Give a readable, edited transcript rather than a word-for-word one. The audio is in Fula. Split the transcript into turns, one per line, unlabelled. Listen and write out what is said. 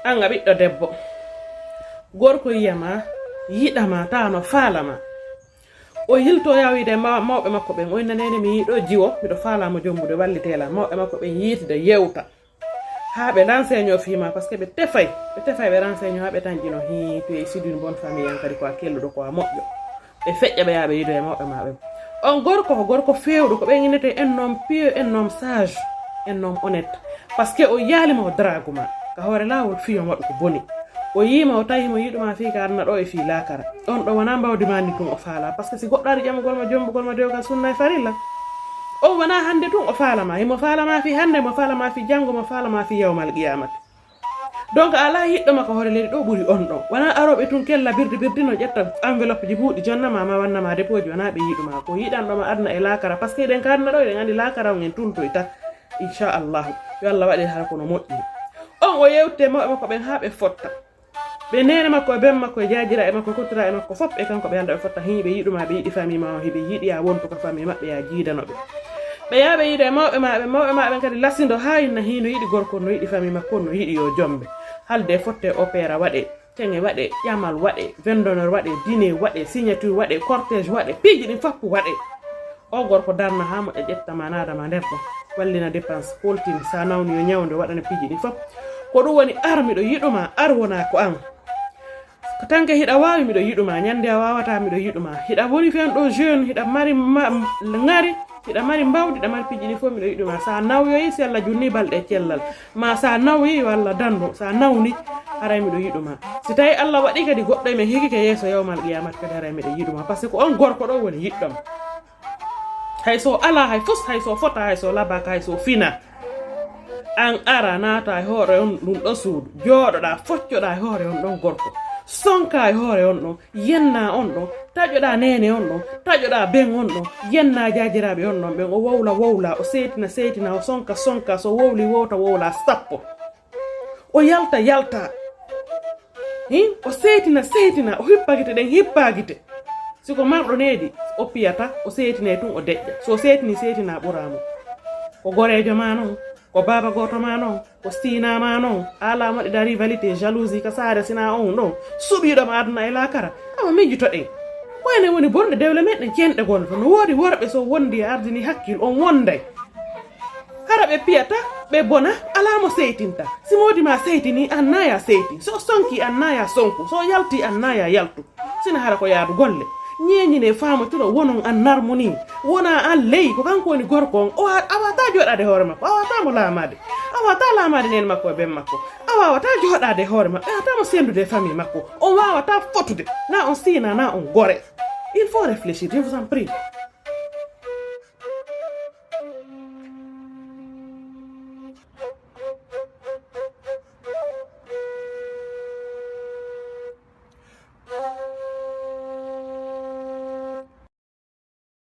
anga ɓiɗɗo debbo gorko yiyama yiɗama tano faalama o yilto yawide mawɓe makko ɓen o innanene mi yiɗo jiwo miɗo faalamo jombude wallitela mawɓe makko ɓen yiitide yewta ha ɓe renseigno fima par ce que ɓe tefay ɓe renseigno ha ɓe tanƴino to e c'est une bonne famille en kadi ko a kelluɗo ko a moƴƴo ɓe feƴƴa ɓe yaɓe yiido e mawɓe maɓe on gorko ko gorko fewɗo ko ɓen innete en noom pieux en noom sage en noom honnête par ce que o yaalima o draguma ka hoore lawol fiyon waɗu ko boni o yima o tawimo yiɗuma fi ka arna ɗo e fi lakara on ɗo wona mbawdimani tun o faala par ce que si goɗɗo ari ƴamugol ma jombugol ma dewgal sunna e farilla on wona hande tun o faalama himo faalama fi hande mo faalama fi janggo mo faalama fi yawmal qiyamati donc ala yiɗɗoma ko hoore leydi ɗo ɓuuri on ɗo wona aroɓe tun kella birdino ƴetta enveloppe ji buuɗi jonnama ma wannama dépôt ji wona ɓe yiɗuma ko yiɗanɗoma adna e lakara par ce que eɗen karna ɗo eɗen andi lakara on en tuntoyta inchallahu yo Allah waɗi har kono moƴƴi on o yewte mawɓe makko ɓen ha ɓe fotta ɓe nene makko e ben makko e jajira e makko kottira e makko fof e kanko ɓe anda ɓe fotta hiɓe yiɗuma ɓe yiɗi famille ma hiɓe yiɗi ya wontuka famille maɓɓe ya jiidanoɓe ɓe yaɓe yiide mawɓe maɓe kadi lasido ha inna hino yiɗi gorko no yiɗi famille makko no yiɗi yo jombe halde fotte opéra waɗe tenge waɗe ƴamal waɗe vendonneur waɗe dîner waɗe signature waɗe cortège waɗe piiji ɗin fappu waɗe o gorko darna ha moƴƴa ƴettama nadama nder ɗo wallina dépense poltine sa nawni yo ñawde waɗana piiji ɗin fop ko ɗum woni ar miɗo yiɗuma ar wona ko an ko tanke hiɗa wawi miɗo yiɗuma ñande a wawata miɗo yiɗuma hiɗa woni fen ɗo jeune hiɗa mari ngari hiɗa mari mbawdi hiɗa mari piiji ɗin fof miɗo yiɗuma sa nawyoyi si Allah junni balɗe cellal ma sa nawyi yo Allah dandu sa nawni haray miɗo yiɗuma si tawi Allah waɗi kadi goɗɗo e men hikike yeeso yawmal qiyamat kadi haray miɗo yiɗuma par ce que on gorko ɗo woni yiɗɗom hay so ala hay fus hay so fota hay so labaka hay so fina an ara naata e hoore on ɗum ɗo suudu jooɗoɗa foccoɗa e hoore on ɗon gorko sonka e hoore on ɗon yenna on ɗon taƴoɗa nene on ɗon taƴoɗa ben on ɗon yenna jajiraɓe on ɗon ɓen o wowla o seytina o sonka so wowli wowla sappo o yalta o seytina o hippagite ɗen hippagite siko marɗo needi o piyata o seytine tun o deƴƴa so seytina ɓuramo ko gorejo ma noon ko baba goto ma noon ko stina ma noon ala waɗida rivalité jalousie ka saare sina on ɗon suɓiɗoma aduna e lakara awa mijjuto ɗen koyne woni bonɗe dewle meɗen cenɗe gonto no woodi worɓe so wondi e ardini hakkil on wonday hara ɓe piyata ɓe bona alamo seytinta si modi ma seytini annaya seyti so sonki annaya sonku so yalti annaya yaltu sina hara ko yaadu golle ñeñine famatiro wonon an narmoni wona an ley ko kanko woni gorko on o awata joɗade hoore makko awatamo lamade nen makko e ben makko awawata joɗade hoore makko awatamo sendude famille makko on wawata fotude na on sina na on gore il faut réfléchir je vous en prie